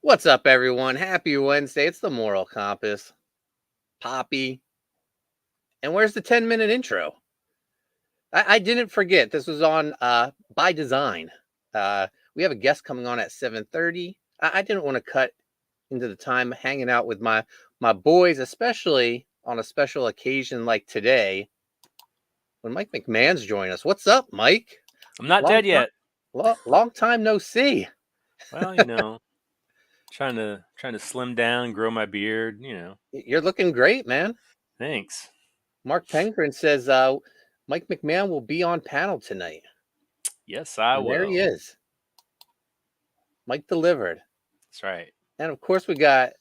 What's up, everyone? Happy Wednesday. It's the Moral Compass. Poppy. And where's the 10-minute intro? I didn't forget. This was on by design. We have a guest coming on at 7:30. I didn't want to cut into the time hanging out with my boys, especially on a special occasion like today when Mike McMahon's joining us. What's up, Mike? I'm not dead yet. Long time no see. Well, trying to slim down, grow my beard. You're looking great, man. Thanks. Mark Pengren says Mike McMahon will be on panel tonight. Yes, I will. There he is. Mike delivered. That's right. And of course, we got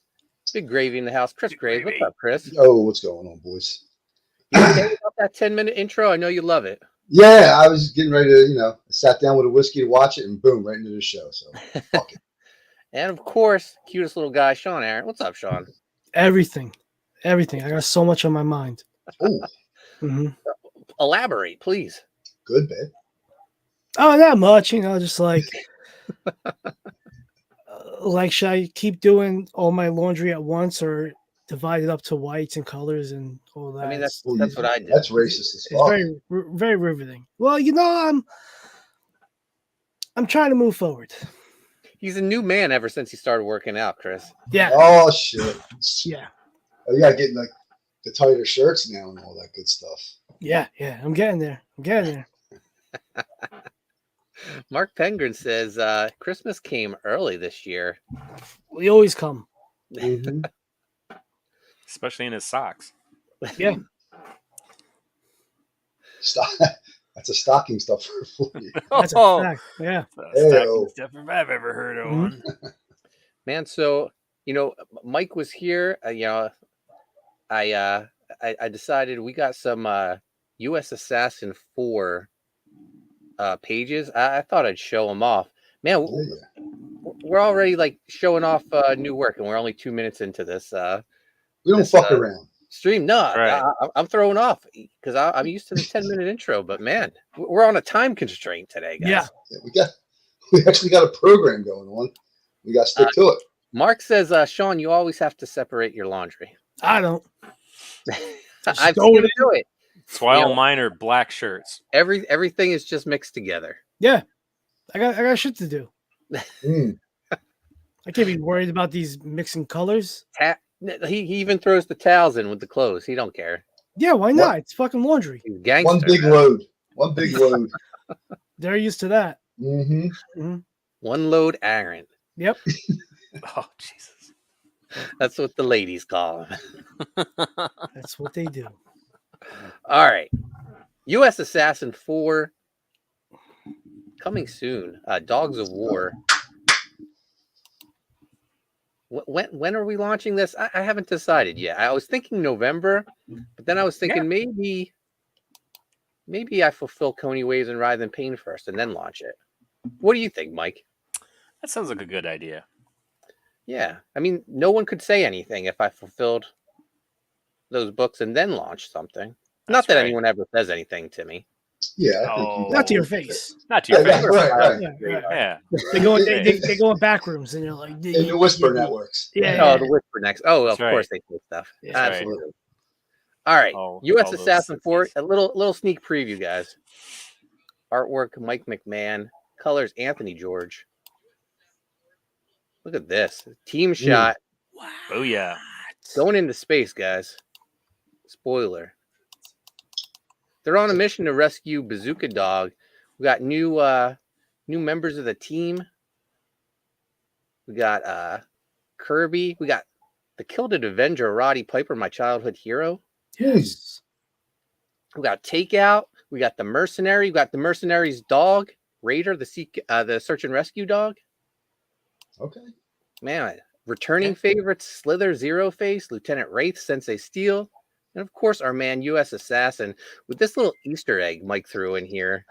Big Gravy in the house. Chris Graves. What's up, Chris? Oh, what's going on, boys? You okay about that 10-minute intro? I know you love it. Yeah, I was getting ready to, sat down with a whiskey to watch it, and boom, right into the show. So, fuck it. And of course, cutest little guy, Sean Aaron. What's up, Sean? Everything. I got so much on my mind. Oh, Elaborate, please. good, babe. Oh, not much. Just like, should I keep doing all my laundry at once or divide it up to whites and colors and all that? I mean, that's what I did. That's racist as It's fuck. very riveting. Well, I'm trying to move forward. He's a new man ever since he started working out, Chris. Yeah. Oh shit. Yeah. Oh, you gotta get like the tighter shirts now and all that good stuff. Yeah. I'm getting there. Mark Pengren says Christmas came early this year. We always come. Mm-hmm. Especially in his socks. Yeah. That's a stocking stuffer for you. That's a fact. Yeah. Stocking stuffer if I've ever heard of one. Man, so Mike was here. I decided we got some U.S. Assassin 4 pages. I thought I'd show them off. Man, we're already like showing off new work, and we're only 2 minutes into this. We don't fuck around. Stream. No, Right. I'm throwing off because I'm used to the 10-minute intro. But man, we're on a time constraint today, guys. Yeah. We actually got a program going on. We got to stick to it. Mark says, Sean, you always have to separate your laundry. I don't. I've seen him do it. That's why all mine are black shirts. Everything is just mixed together. Yeah. I got shit to do. Mm. I can't be worried about these mixing colors. He even throws the towels in with the clothes. He don't care. Yeah, why not? It's fucking laundry. He's gangster. One big load. They're used to that. Mm-hmm. One load Aaron. Yep. Oh, Jesus. That's what the ladies call him. That's what they do. All right. U.S. Assassin 4 coming soon. Dogs of War. When are we launching this? I haven't decided yet. I was thinking November, but then I was thinking maybe I fulfill Coney Waves and Writhe in Pain first and then launch it. What do you think, Mike? That sounds like a good idea. Yeah. I mean, no one could say anything if I fulfilled those books and then launched something. Not that anyone ever says anything to me. Yeah. Not to your face. Not to your face. Right. Yeah. They go in back rooms and you're like, In the Whisper networks. Yeah. Oh, the Whisper next. Oh, of That's course they say stuff. That's Absolutely. All right. U.S. all those Assassin 4. 60s. A little sneak preview, guys. Artwork, Mike McMahon. Colors, Anthony George. Look at this. Team shot. Wow. Oh, yeah. Going into space, guys. Spoiler. They're on a mission to rescue Bazooka Dog. We got new members of the team. We got Kirby. We got the Killed Avenger, Roddy Piper, my childhood hero. Yes. We got Takeout. We got the Mercenary. We got the Mercenary's dog, Raider, the search and rescue dog. Okay. Man, returning favorites, Slither, Zero Face, Lieutenant Wraith, Sensei Steel. And of course, our man, U.S. Assassin, with this little Easter egg Mike threw in here.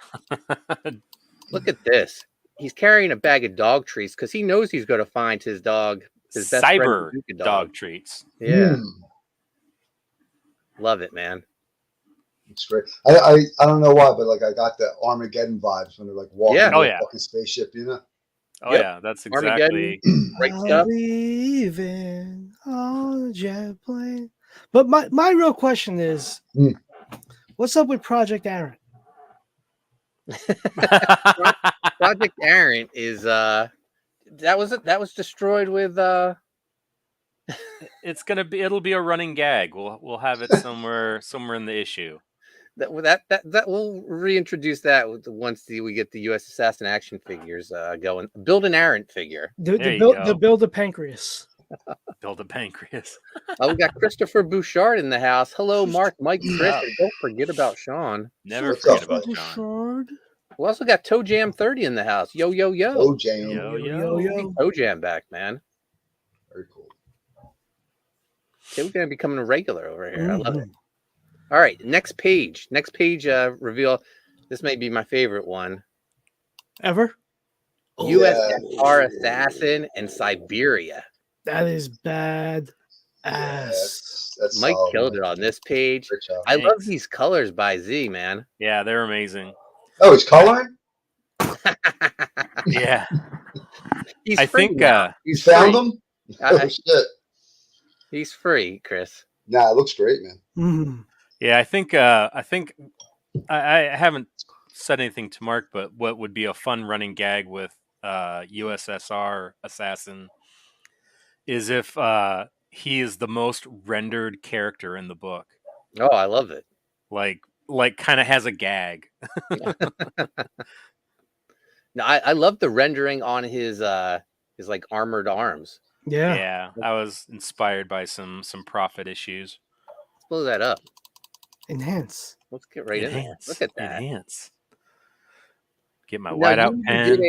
Look at this. He's carrying a bag of dog treats because he knows he's going to find his dog, his best Cyber friend, dog treats. Yeah. Love it, man. It's great. I don't know why, but like I got the Armageddon vibes when they're like walking in a fucking spaceship, Oh Yep. yeah, that's Armageddon. exactly. Right I stuff. believe in on a jet plane. But my real question is, Hmm. what's up with Project Aaron? Project Aaron is that was destroyed with It'll be a running gag. We'll have it somewhere in the issue. that we'll reintroduce that once we get the U.S. Assassin action figures going. Build an Aaron figure. There you go. Build a pancreas. Build a pancreas. We got Christopher Bouchard in the house. Hello, Mark, Mike, Chris, Oh. and don't forget about Sean. Never What's forget up, about bud? Sean. We also got Toe Jam 30 in the house. Yo, yo, yo. Oh, Jam. Yo. Toe Jam back, man. Very cool. Toe Jam becoming a regular over here. I love it. Mhm. All right, next page. Next page reveal. This may be my favorite one. Ever? USSR Assassin and Siberia. That is bad Yeah, ass. that's Mike solid, killed man. it on this page. Great job. I love Thanks. these colors by Z, man. Yeah, they're amazing. Oh, it's coloring? Yeah. He's I free think now. You He's found free. them? I- Oh, shit. He's free, Chris. Nah, it looks great, man. Mhm. Yeah, I think I haven't said anything to Mark, but what would be a fun running gag with USSR Assassin is if he is the most rendered character in the book. Oh, I love it. Like kind of has a gag. No, I love the rendering on his like armored arms. Yeah. Yeah, I was inspired by some Prophet issues. Let's blow that up. Enhance. Let's get right in there. Look at that. Enhance. Get my Now, whiteout you pen.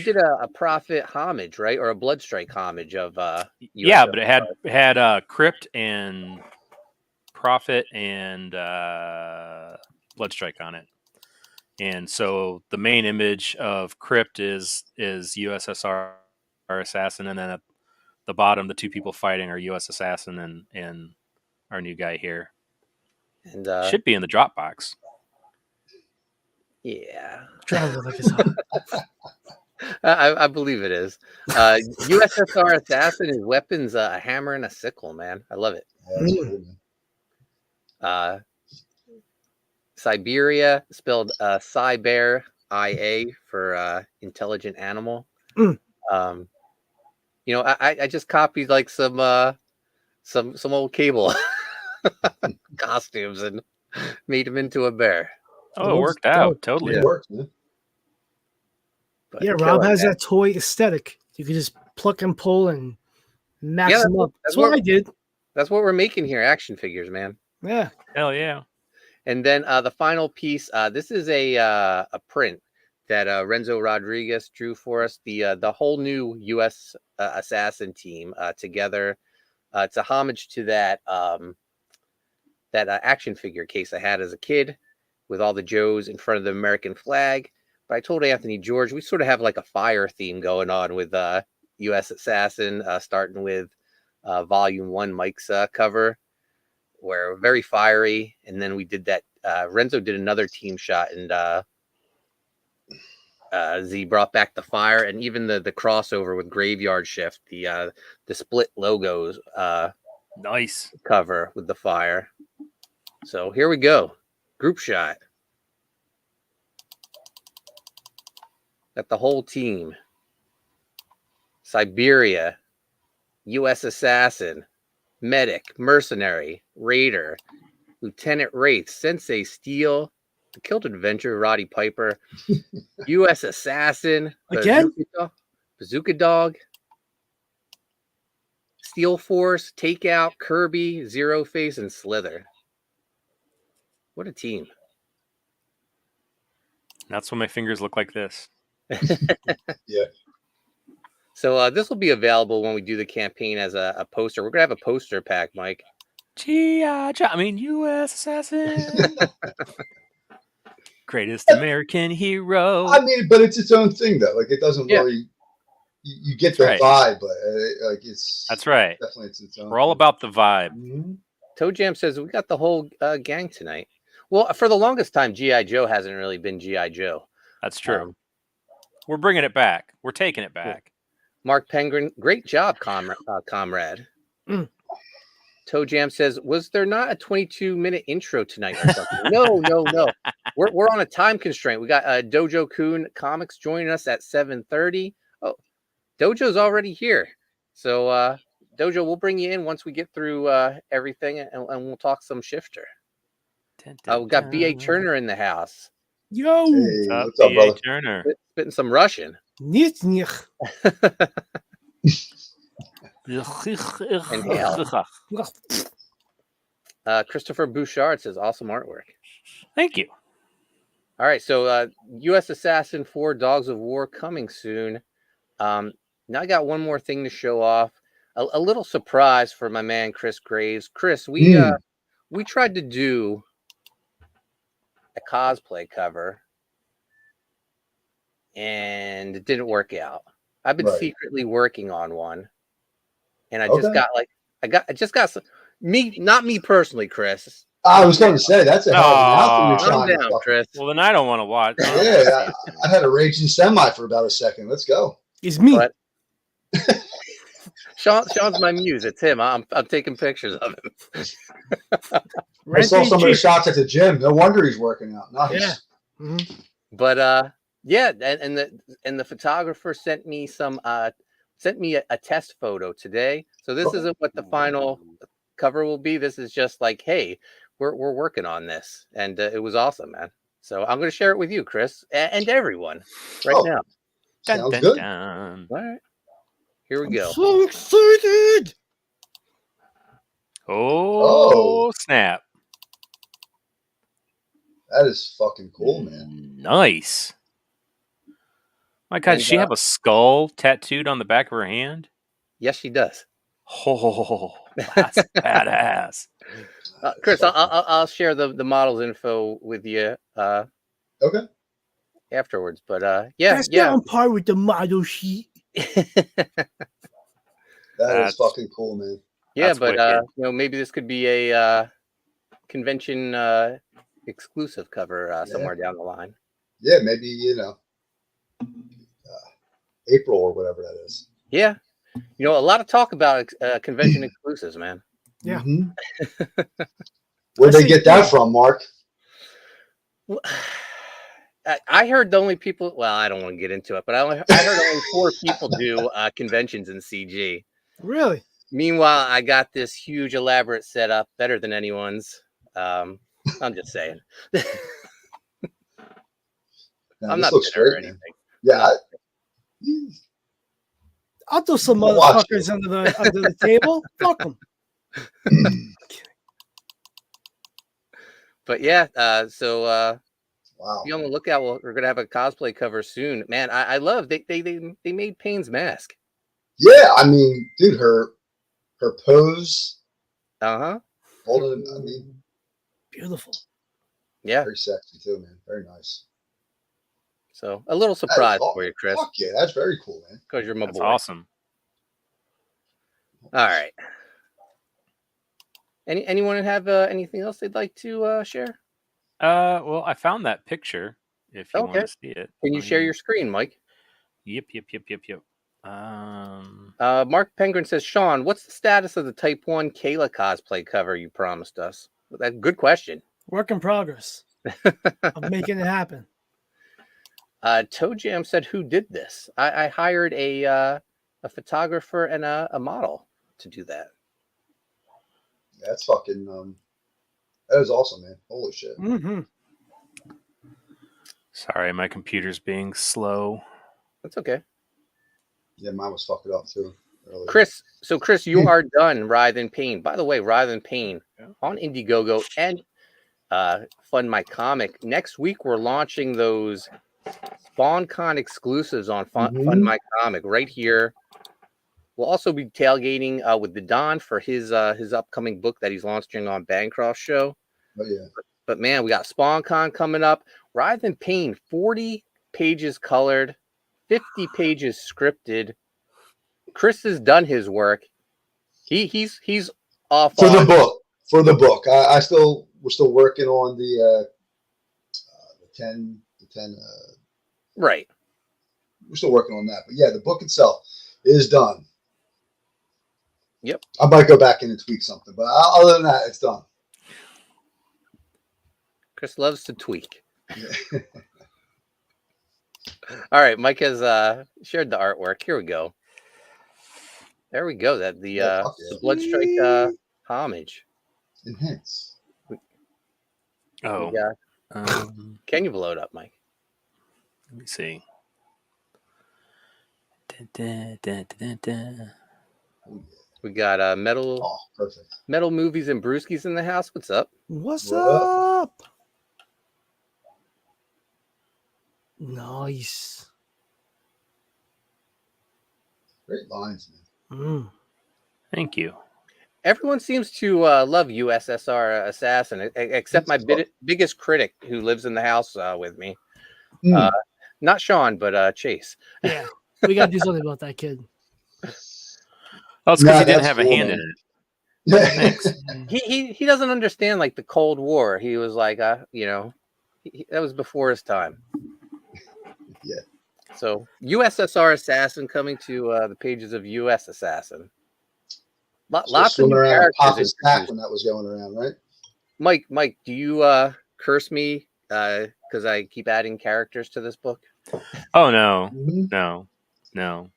did a Prophet homage, right? Or a Bloodstrike homage of Yeah, USSR. but it had Crypt and Prophet and Bloodstrike on it. And so the main image of Crypt is USSR Assassin, and then at the bottom, the two people fighting are US Assassin and our new guy here. And Should be in the Dropbox. yeah. Drive it like it's hot. I believe it is. USSR Assassin, his weapons, a hammer and a sickle, man. I love it. Yeah, that's cool, man. Siberia, spelled Cyber IA for intelligent animal. Mm. I just copied like some old Cable costumes and made him into a bear. Oh, it Looks worked out dope. totally. It works, man. But Yeah, Rob killer, has man. that toy aesthetic. You can just pluck and pull and max Yeah, them up. that's That's what what- I did. That's what we're making here, action figures, man. Yeah. Hell yeah. And then the final piece. This is a print that Renzo Rodriguez drew for us. The whole new U.S. Assassin team together. It's a homage to that action figure case I had as a kid, with all the Joes in front of the American flag. But I told Anthony George we sort of have like a fire theme going on with U.S. Assassin, starting with Volume 1 Mike's cover, where very fiery, and then we did that. Renzo did another team shot, and Z brought back the fire, and even the crossover with Graveyard Shift, the split logos Nice. cover with the fire. So here we go, group shot. Got the whole team. Siberia, U.S. Assassin, Medic, Mercenary, Raider, Lieutenant Wraith, Sensei Steel, The Kilted Adventure, Roddy Piper, U.S. Assassin, Again? Bazooka Dog, Steel Force, Takeout, Kirby, Zero Face, and Slither. What a team. That's when my fingers look like this. Yeah. So this will be available when we do the campaign as a poster. We're going to have a poster pack, Mike. U.S. Assassin. Greatest American hero. I mean, but it's its own thing, though. Like, it doesn't Yeah. really. You get the That's vibe, but like it's. That's right. Definitely, it's its own. We're all thing. about the vibe. Mhm. Toe Jam says we got the whole gang tonight. Well, for the longest time, G.I. Joe hasn't really been G.I. Joe. That's true. We're bringing it back. We're taking it back. Mark Penguin, great job, comrade. Mm. Toe Jam says, "Was there not a 22-minute intro tonight or something?" No. We're on a time constraint. We got Dojo Kun Comics joining us at 7:30. Oh, Dojo's already here, so Dojo, we'll bring you in once we get through everything, and we'll talk some shifter. We got B.A. Turner in the house. Yo, Hey, Up, what's up, B.A. brother? Turner. Spitting some Russian. nich, nich. Christopher Bouchard says, "Awesome artwork." Thank you. All right, so U.S. Assassin 4 Dogs of War coming soon. Now I got one more thing to show off. A little surprise for my man Chris Graves. Chris, we tried to do a cosplay cover, and it didn't work out. I've been Right. secretly working on one, and I Okay. just got some, not me personally, Chris. I was going to say that's a hell of an outfit you're Calm trying to down, fucking- Chris. Well, then I don't want to watch. Yeah, I had a raging semi for about a second. Let's go. It's me. But Sean's my muse. It's him. I'm taking pictures of him. I saw some of the Rampage. shots at the gym. No wonder he's working out. Nice. Yeah. Mhm. But yeah, and the photographer sent me a test photo today. So this Okay. isn't what the final cover will be. This is just like, hey, we're working on this, and it was awesome, man. So I'm going to share it with you, Chris, and everyone right Oh. now. Sounds good. All right, here we I'm go. so excited. Oh, snap. That is fucking cool, man. Nice. My God, And, does she have a skull tattooed on the back of her hand? Yes, she does. Oh, that's badass. Chris, That's I'll share the model's info with you Okay. afterwards. But yeah, That's yeah. not on par with the model sheet. That That's- is fucking cool, man. Yeah, That's but wicked. maybe this could be a convention exclusive cover somewhere down the line. Yeah, maybe, April or whatever that is. Yeah, a lot of talk about convention exclusives, man. Yeah. Mhm. Where'd they get that from, Mark? Well, I heard the only people. Well, I don't want to get into it, but I heard only 4 people do conventions in CG. Really? Meanwhile, I got this huge elaborate setup, better than anyone's. I'm just saying. Man, I'm this not looks bitter or great, man. anything. Yeah. I'll throw some Watch motherfuckers under the table. Fuck them. But yeah, so Wow. be on the lookout. We're gonna have a cosplay cover soon, man. I love they made Payne's mask. Yeah, I mean, dude, her pose, Uh-huh. holding, I mean, Beautiful. Yeah. very sexy too, man. Very nice. So a little That is surprise aw- for you, Chris, Fuck yeah, that's very cool, man. because you're my That's boy. awesome. All right. Anyone have anything else they'd like to share? Well, I found that picture. If you Okay. want to see it, Can you Let share me- your screen, Mike? Yep. Mark Penguin says, Sean, what's the status of the Type 1 Kayla cosplay cover you promised us? That good question. Work in progress. I'm making it happen. Toe Jam said, who did this? I hired a photographer and a model to do that. Yeah, that's fucking, that is awesome, man. Holy shit. Mm-hmm. Sorry, my computer's being slow. That's okay. Yeah, mine was fucking up too. Earlier. Chris, you are done Writhe in Pain. By the way, Writhe in Pain on Indiegogo and Fund My Comic. Next week, we're launching those SpawnCon exclusives on Fund My Comic right here. We'll also be tailgating with the Don for his upcoming book that he's launching on Bancroft Show. Oh, yeah. But man, we got SpawnCon coming up. Writhe in Pain, 40 pages colored, 50 pages scripted. Chris has done his work. He's off For the on- book. For the book. We're still working on the 10 right. we're still working on that. But yeah, the book itself is done. Yep. I might go back in and tweak something, but other than that, it's done. Chris loves to tweak. Yeah. All right, Mike has shared the artwork. Here we go. There we go. That the fuck yeah. the Bloodstrike homage. Enhance. Oh, Yeah. Can you blow it up, Mike? let me see. Dun, dun, dun, dun, dun. We got metal Oh, perfect. movies and brewskis in the house. What's up? What's What up? up? Nice. Great lines, man. Mm. Thank you. Everyone seems to love USSR Assassin, except my biggest critic who lives in the house with me. Mm. Not Sean, but Chase. Yeah, we got to do something about that kid. Oh, it's because Nah, he didn't that's have a cool, hand man. in it. Thanks. He doesn't understand like the Cold War. He was like, that was before his time. Yeah. So USSR Assassin coming to the pages of US Assassin. Lots of Swimming new around popping characters stack introduced. when that was going around, right? Mike, do you curse me because I keep adding characters to this book? Oh no, Mhm. no.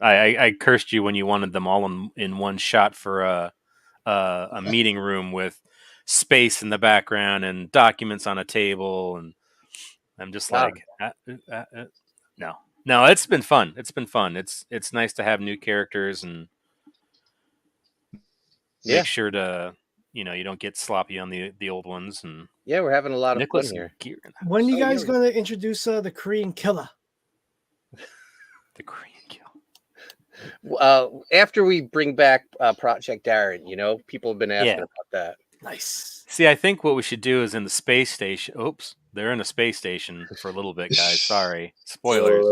I cursed you when you wanted them all in one shot for a meeting room with space in the background and documents on a table, and I'm just Wow. like, no. It's been fun. It's nice to have new characters and Yeah. make sure to you don't get sloppy on the old ones. And Yeah, we're having a lot of Nicholas fun here. Gear in the When you Oh, guys yeah. going to introduce the Korean killer? the Korean kill. After we bring back Project Darren, people have been asking Yeah. about that. Nice. See, I think what we should do is in the space station. Oops, they're in a space station for a little bit, guys. Sorry, spoilers.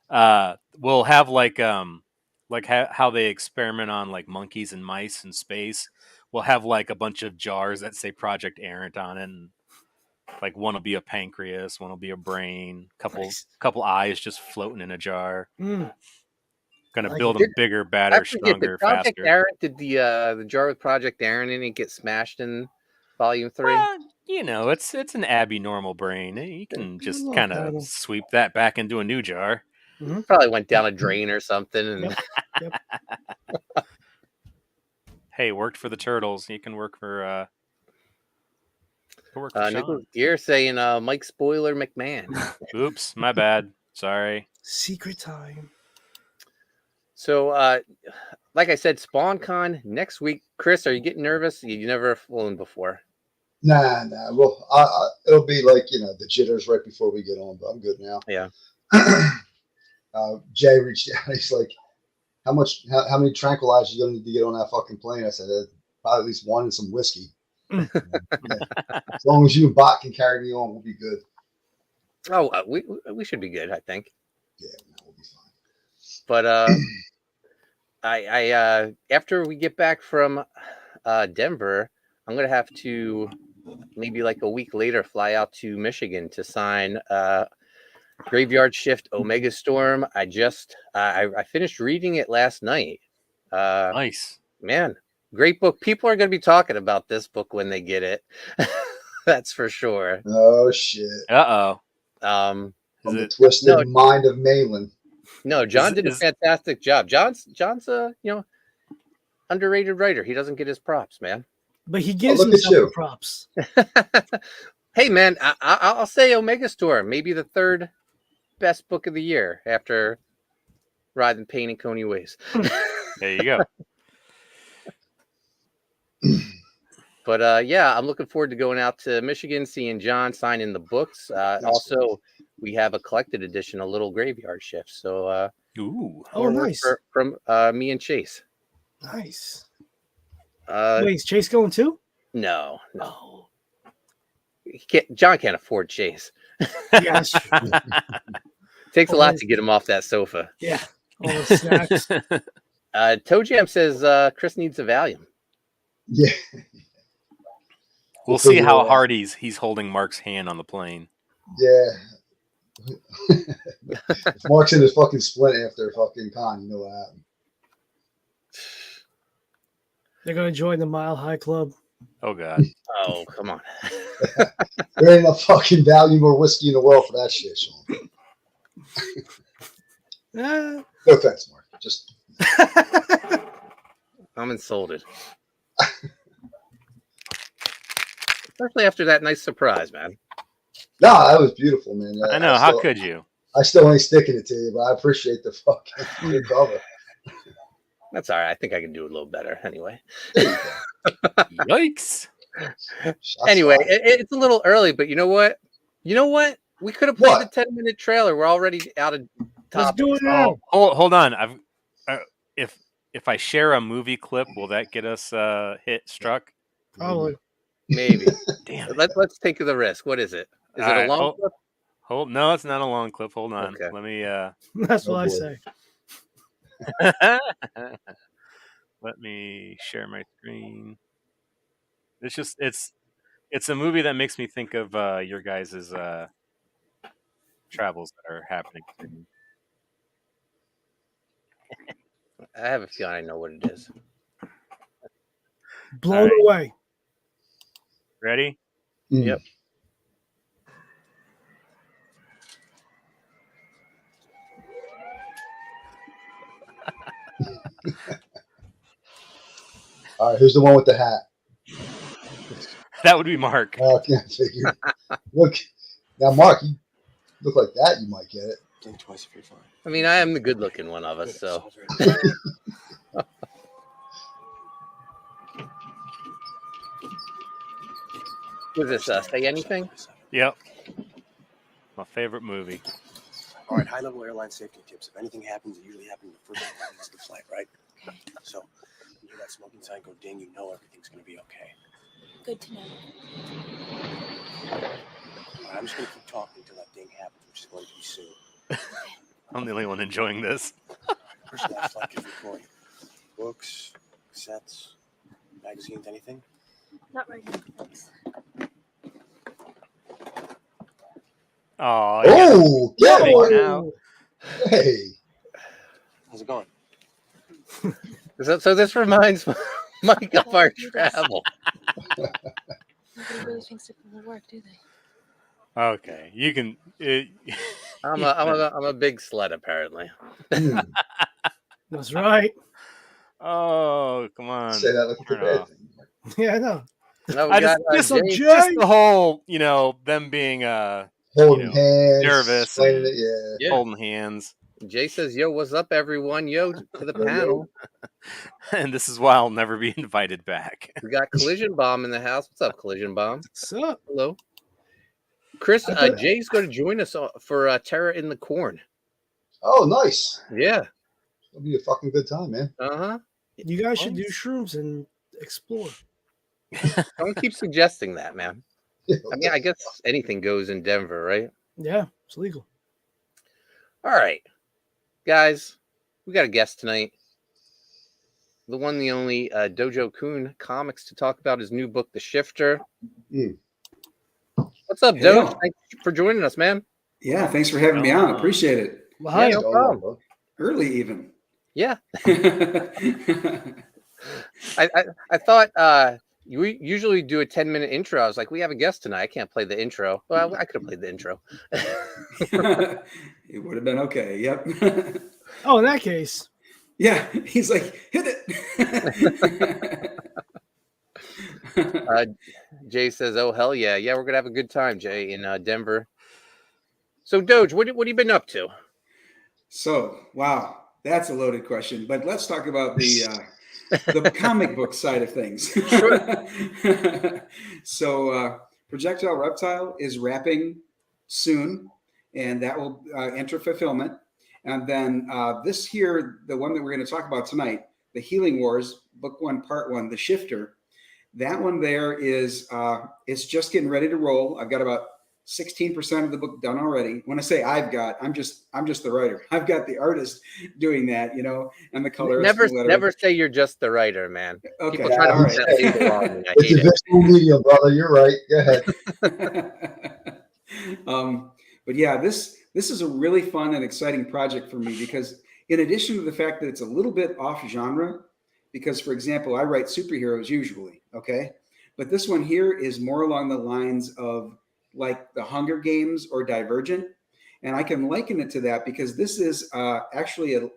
Alert. We'll have like how they experiment on like monkeys and mice in space. We'll have like a bunch of jars that say Project Errant on it, and like one will be a pancreas, one will be a brain, Nice. couple eyes just floating in a jar. Mm. Gonna Like build it. them bigger, I badder, forget, stronger, did Project faster. Darren did the jar with Project Darren in it get smashed in Volume 3? Well, it's an Abby normal brain. You can just little kind of tiny. sweep that back into a new jar. Probably went down a drain or something. And Yep. Hey, worked for the turtles. You can work for Nicholas Sean. Gear saying Mike Spoiler McMahon. Oops, my bad. Sorry. Secret time. So, like I said, SpawnCon next week. Chris, are you getting nervous? You never flown before. Nah. Well, it'll be like the jitters right before we get on, but I'm good now. Yeah. Jay reached out. He's like, "How many tranquilizers you gonna need to get on that fucking plane?" I said, "Probably at least one and some whiskey." Yeah. As long as you and Bot can carry me on, we'll be good. Oh, we should be good, I think. Yeah, we'll be fine. But I after we get back from Denver, I'm gonna have to maybe like a week later fly out to Michigan to sign Graveyard Shift Omega Storm. I finished reading it last night. Nice. Man, great book. People are gonna be talking about this book when they get it. That's for sure. Oh shit! Uh-oh. From Is the it twisted mind of Malin. No, John did a is- fantastic job. John's a underrated writer. He doesn't get his props, man. But he gives look at himself you. the props. Hey, man, I'll say Omega Storm, maybe the third best book of the year after Ride and Pain and Coney Ways. there you go. But yeah, I'm looking forward to going out to Michigan, seeing John signing the books. Also, we have a collected edition, a little Graveyard Shift. So Ooh. Oh, nice. from me and Chase. Nice. Uh, Wait, is Chase going too? no, Oh. John can't afford Chase. Yeah, that's true. Takes a lot to get him off that sofa. Yeah. All the snacks. Toe Jam says Chris needs a Valium. Yeah. We'll see how hard he's holding Mark's hand on the plane. Yeah. If Mark's in his fucking split after fucking con, you know what happened. They're gonna join the Mile High Club. Oh God. Oh, come on. There ain't enough fucking value or whiskey in the world for that shit, Sean. Ah. No offense, Mark. Just I'm insulted. Especially after that nice surprise, man. no, that was beautiful, man. I know. How could you? I still ain't sticking it to you, but I appreciate the fucking good cover. That's all right. I think I can do a little better anyway. Yikes. Shots Anyway, fired. it's a little early, but you know what? We could have played What? the 10-minute trailer. We're already out of Let's topics. do it now. Hold on. If I share a movie clip, will that get us struck? Probably. Maybe. Damn. Let's take the risk. What is it? Is All it a right, long clip? No, it's not a long clip. Hold on. Okay. Let me That's Oh, what I boy. say. let me share my screen. It's a movie that makes me think of your guys' travels that are happening soon. I have a feeling I know what it is. Blown All away. Ready? Mm. Yep. All right, who's the one with the hat? That would be Mark. Oh, I can't figure. Look, now, Mark, you look like that. You might get it. Think twice if you're fine. I mean, I am the good-looking one of us, so. Was this Say Anything? Yep. My favorite movie. All right, high-level airline safety tips. If anything happens, it usually happens the first time it's the flight, right? So, when you hear that smoking sign go ding, you know everything's going to be okay. Good to know. All right, I'm just going to keep talking until that ding happens, which is going to be soon. I'm the only one enjoying this. First, that flight is recording. Books, cassettes, magazines, anything? Not right now, thanks. Oh, Oh, yeah, yeah, Mark. now. Hey, How's it going? So this reminds Mike of our Do this. travel. Nobody really thinks it will work, do they? Okay, you can. I'm a big slut, apparently. mm, That's right. Oh, come on. say that like it's a Turn bad off. thing. Yeah, I know. No, we I got just Jay. just the whole, them being Holding know, hands, nervous explaining and- it. Yeah. Yeah. holding hands. Jay says, "Yo, what's up, everyone? Yo, to the Yo, yo. panel. And this is why I'll never be invited back. We got Collision Bomb in the house. What's up, Collision Bomb? What's up? Hello, Chris. I thought- Jay's going to join us for Terror in the Corn. Oh, nice. Yeah. It'll be a fucking good time, man. Uh huh. You guys should do shrooms and explore. Don't keep suggesting that, man. I mean, I guess anything goes in Denver, right? Yeah, it's legal. All right, guys, we got a guest tonight. The one, the only Dojo Kun Comics to talk about his new book, The Shifter. Mm. What's up, Hey, Dojo? yo. Thanks for joining us, man. Yeah, thanks for having me on. Appreciate it. Well, hi. Yeah, no problem. bro. Early even. Yeah, Yeah, I thought you usually do a 10-minute intro. I was like, we have a guest tonight. I can't play the intro. Well, I could have played the intro. it would have been okay. Yep. Oh, in that case, Yeah, he's like, hit it. Jay says, "Oh hell yeah, yeah, we're gonna have a good time, Jay, in Denver." So, Doge, what have you been up to? So, wow, that's a loaded question. But let's talk about the comic book side of things. So, Projectile Reptile is wrapping soon, and that will enter fulfillment. And then this here, the one that we're going to talk about tonight, The Healing Wars, Book 1, Part 1, The Shifter. That one there is it's just getting ready to roll. I've got about 16% of the book done already. When I say I'm just the writer. I've got the artist doing that, and the colorist. Never say you're just the writer, man. Okay. People try to all put that label on me. I It's hate a it. visual medium, brother. You're right. Go ahead. But yeah, this is a really fun and exciting project for me because in addition to the fact that it's a little bit off genre, because for example, I write superheroes usually, okay? But this one here is more along the lines of like the Hunger Games or Divergent. And I can liken it to that because this is actually a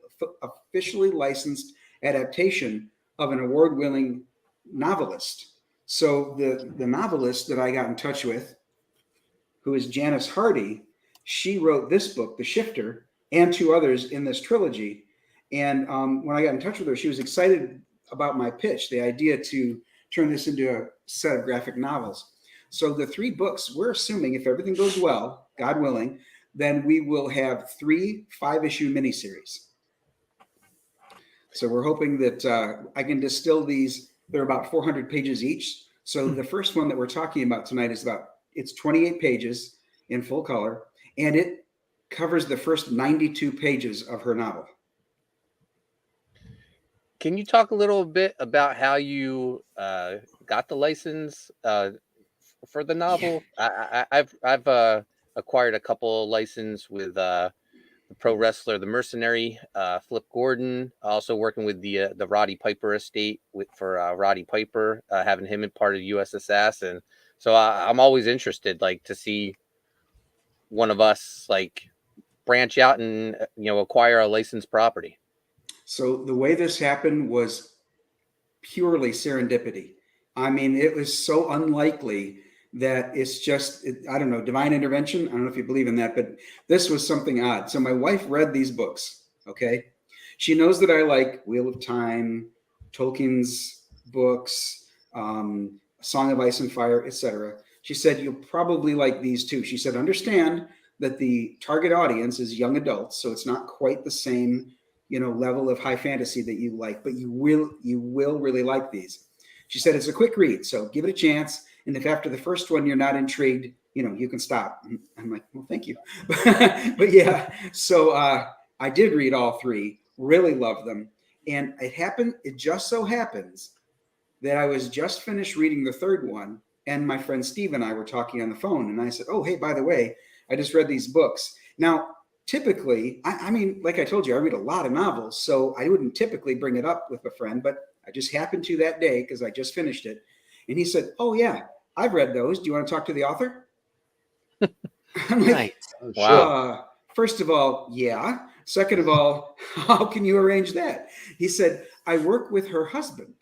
officially licensed adaptation of an award-winning novelist. So the novelist that I got in touch with, who is Janice Hardy, she wrote this book, The Shifter, and 2 others in this trilogy. And when I got in touch with her, she was excited about my pitch, the idea to turn this into a set of graphic novels. So the 3 books, we're assuming if everything goes well, God willing, then we will have 3 5-issue miniseries. So we're hoping that I can distill these. They're about 400 pages each. So the first one that we're talking about tonight is it's 28 pages in full color, and it covers the first 92 pages of her novel. Can you talk a little bit about how you got the license for the novel? I've acquired a couple license with the pro wrestler, the mercenary, Flip Gordon. Also working with the Roddy Piper estate for Roddy Piper, having him in part of USSS, and so I'm always interested, like, to see one of us like branch out and acquire a licensed property. So the way this happened was purely serendipity. I mean, it was so unlikely that it's just, I don't know, divine intervention. I don't know if you believe in that, but this was something odd. So my wife read these books, okay? She knows that I like Wheel of Time, Tolkien's books, Song of Ice and Fire, etc. She said, you'll probably like these too. She said, understand that the target audience is young adults, so it's not quite the same level of high fantasy that you like, but you will really like these. She said, it's a quick read, so give it a chance. And if after the first one you're not intrigued, you can stop. I'm like, well, thank you. But yeah, so I did read all 3, really loved them. And it just so happens that I was just finished reading the 3rd one, and my friend Steve and I were talking on the phone, and I said, oh, hey, by the way, I just read these books. Now, typically, I mean, like I told you, I read a lot of novels, so I wouldn't typically bring it up with a friend, but I just happened to that day because I just finished it. And he said, oh, yeah, I've read those. Do you want to talk to the author? I'm like, Nice. Oh, Wow. First of all, yeah. Second of all, how can you arrange that? He said, I work with her husband.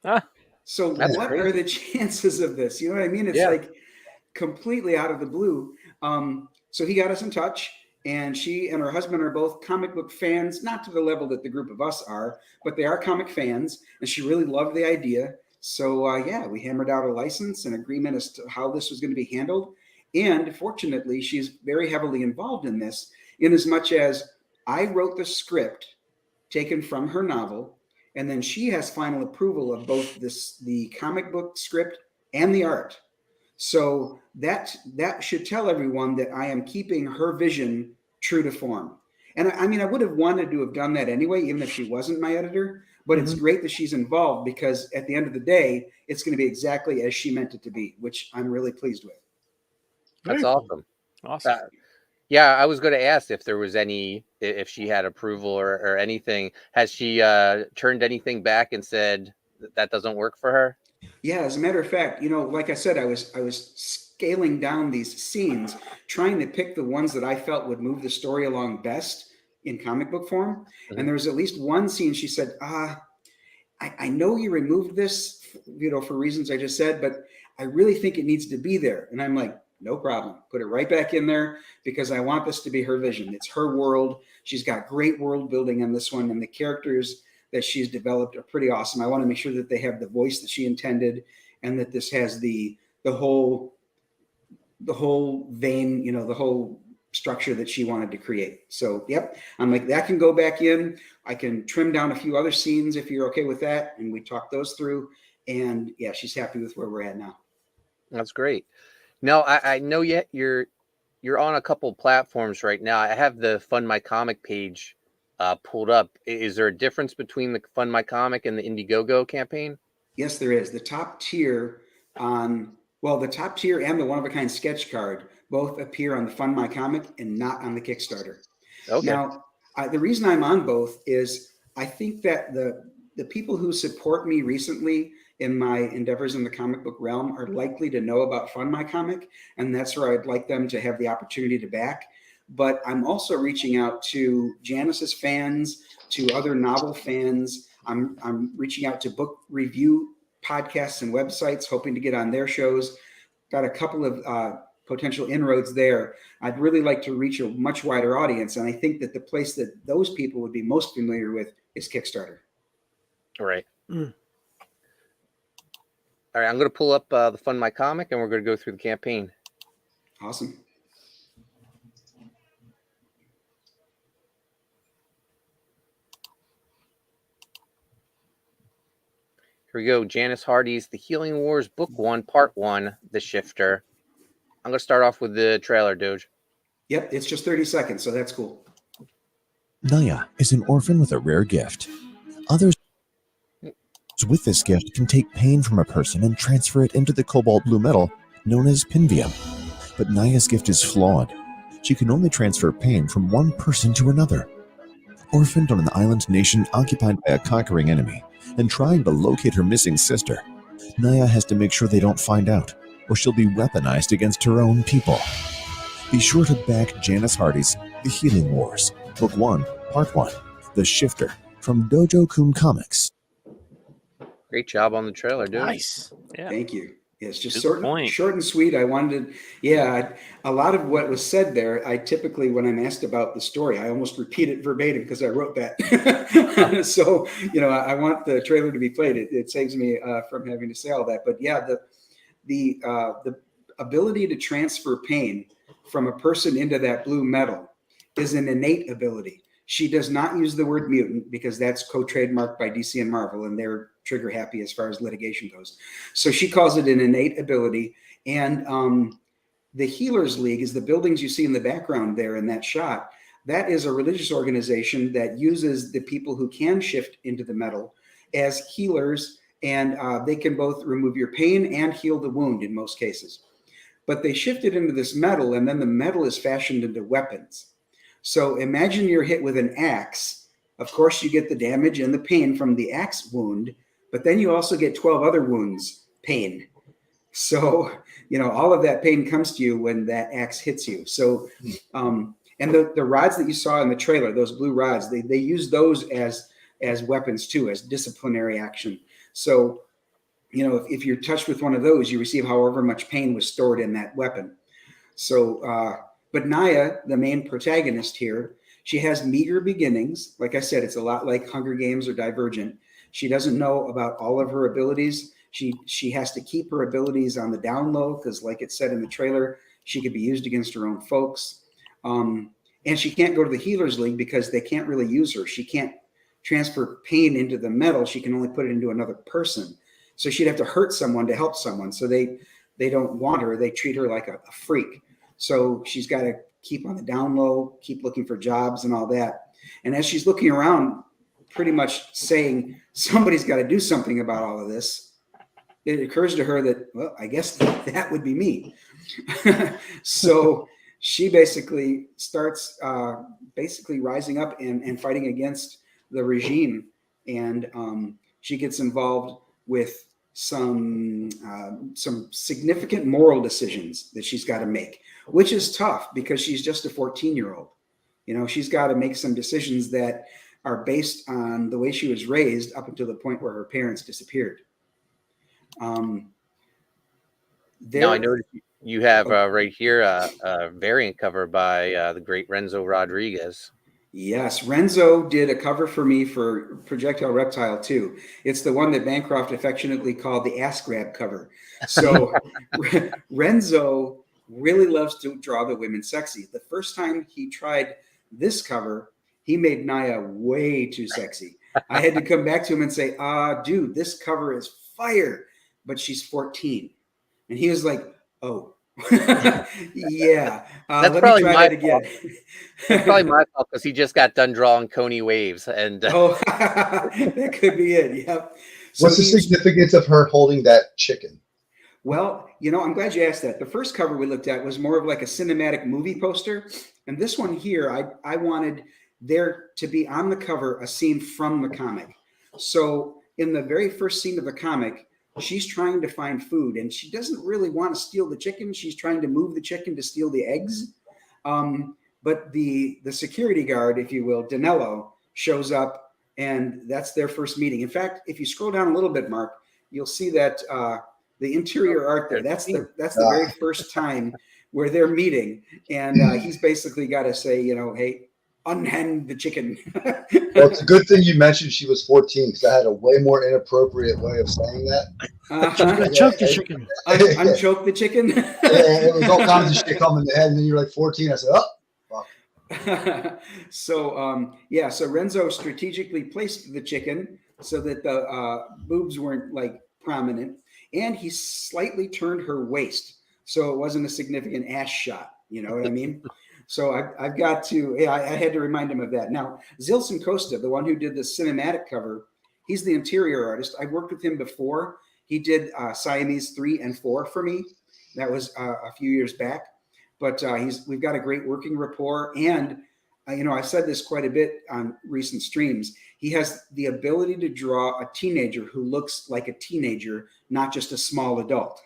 Ah. So That's what crazy. are the chances of this? You know what I mean? It's Yeah. like completely out of the blue. So he got us in touch, and she and her husband are both comic book fans, not to the level that the group of us are, but they are comic fans, and she really loved the idea. So yeah, we hammered out a license and agreement as to how this was going to be handled. And fortunately, she's very heavily involved in this, in as much as I wrote the script taken from her novel, and then she has final approval of both the comic book script and the art. So that should tell everyone that I am keeping her vision true to form. And I mean, I would have wanted to have done that anyway, even if she wasn't my editor. But it's great that she's involved, because at the end of the day, it's going to be exactly as she meant it to be, which I'm really pleased with. That's Very cool. awesome. Awesome. Yeah, I was going to ask if there was if she had approval or anything. Has she turned anything back and said that doesn't work for her? Yeah, as a matter of fact, like I said, I was scaling down these scenes, trying to pick the ones that I felt would move the story along best in comic book form. Mhm. And there was at least one scene she said, I know you removed this, for reasons I just said, but I really think it needs to be there. And I'm like, no problem. Put it right back in there, because I want this to be her vision. It's her world. She's got great world building on this one, and the characters that she's developed are pretty awesome. I want to make sure that they have the voice that she intended, and that this has the whole vein, the whole structure that she wanted to create. So, yep, I'm like, that can go back in. I can trim down a few other scenes if you're okay with that. And we talked those through, and yeah, she's happy with where we're at now. That's great. Now, I know yet you're on a couple platforms right now. I have the Fund My Comic page pulled up. Is there a difference between the Fund My Comic and the Indiegogo campaign? Yes, there is. The top tier and the one-of-a-kind sketch card, both appear on the Fund My Comic and not on the Kickstarter. Okay. Now, the reason I'm on both is I think that the people who support me recently in my endeavors in the comic book realm are likely to know about Fund My Comic, and that's where I'd like them to have the opportunity to back. But I'm also reaching out to Janice's fans, to other novel fans. I'm reaching out to book review podcasts and websites, hoping to get on their shows. Got a couple of potential inroads there. I'd really like to reach a much wider audience, and I think that the place that those people would be most familiar with is Kickstarter. Right. Mm. All right. I'm going to pull up the Fund My Comic, and we're going to go through the campaign. Awesome. Here we go. Janice Hardy's The Healing Wars, Book 1, Part 1, The Shifter. I'm going to start off with the trailer, Doge. Yep, it's just 30 seconds, so that's cool. Naya is an orphan with a rare gift. Others with this gift can take pain from a person and transfer it into the cobalt blue metal known as Pinvium. But Naya's gift is flawed. She can only transfer pain from one person to another. Orphaned on an island nation occupied by a conquering enemy and trying to locate her missing sister, Naya has to make sure they don't find out, or she'll be weaponized against her own people. Be sure to back Janice Hardy's The Healing Wars, Book 1, Part 1, The Shifter, from Dojo-kun Comics. Great job on the trailer, dude. Nice. Yeah. Thank you. Yeah, it's just Good short point. and sweet. I wanted to, a lot of what was said there, I typically, when I'm asked about the story, I almost repeat it verbatim because I wrote that. So, I want the trailer to be played. It saves me from having to say all that. But yeah, the ability to transfer pain from a person into that blue metal is an innate ability. She does not use the word mutant because that's co-trademarked by DC and Marvel, and they're trigger happy as far as litigation goes. So she calls it an innate ability. And the Healers League is the buildings you see in the background there in that shot. That is a religious organization that uses the people who can shift into the metal as healers, and they can both remove your pain and heal the wound in most cases. But they shift it into this metal, and then the metal is fashioned into weapons. So imagine you're hit with an axe. Of course, you get the damage and the pain from the axe wound, but then you also get 12 other wounds pain. So, all of that pain comes to you when that axe hits you. So, and the rods that you saw in the trailer, those blue rods, they use those as weapons too, as disciplinary action. So, if you're touched with one of those, you receive however much pain was stored in that weapon. So, but Naya, the main protagonist here, she has meager beginnings. Like I said, it's a lot like Hunger Games or Divergent. She doesn't know about all of her abilities. She has to keep her abilities on the down low because, like it said in the trailer, she could be used against her own folks. And she can't go to the Healers League because they can't really use her. She can't transfer pain into the metal. She can only put it into another person. So she'd have to hurt someone to help someone. So they don't want her. They treat her like a freak. So she's got to keep on the down low, keep looking for jobs and all that. And as she's looking around, pretty much saying somebody's got to do something about all of this, it occurs to her that, well, I guess that would be me. So she basically starts rising up and fighting against the regime. And she gets involved with some significant moral decisions that she's got to make, which is tough because she's just a 14-year-old. She's got to make some decisions that are based on the way she was raised up until the point where her parents disappeared. Now I noticed you have right here a variant cover by the great Renzo Rodriguez. Yes, Renzo did a cover for me for Projectile Reptile too. It's the one that Bancroft affectionately called the ass grab cover. So Renzo really loves to draw the women sexy. The first time he tried this cover, he made Naya way too sexy. I had to come back to him and say, dude, this cover is fire, but she's 14. And he was like, oh. Yeah, that's let probably me try my that again. That's probably my fault because he just got done drawing Coney Waves, and That could be it. Yep. So What's the significance of her holding that chicken? Well, you know, I'm glad you asked that. The first cover we looked at was more of like a cinematic movie poster. And this one here, I wanted there to be on the cover a scene from the comic. So in the very first scene of the comic, she's trying to find food and she doesn't really want to steal the chicken. She's trying to move the chicken to steal the eggs. But the security guard, if you will, Danilo, shows up and that's their first meeting. In fact, if you scroll down a little bit, Mark, you'll see that the interior art there, that's the very first time where they're meeting. And he's basically got to say, you know, hey, unhand the chicken. Well, it's a good thing you mentioned she was 14 because I had a way more inappropriate way of saying that. Choke the chicken. Unchoke the chicken. Yeah, it was all kinds of shit coming in the head. And then you're like 14. I said, oh. So Renzo strategically placed the chicken so that the boobs weren't like prominent, and he slightly turned her waist so it wasn't a significant ass shot. You know what I mean? So I've got to. I had to remind him of that. Now Zilson Costa, the one who did the cinematic cover, he's the interior artist. I've worked with him before. He did Siamese 3 and 4 for me. That was a few years back. But we've got a great working rapport. And, you know, I've said this quite a bit on recent streams. He has the ability to draw a teenager who looks like a teenager, not just a small adult.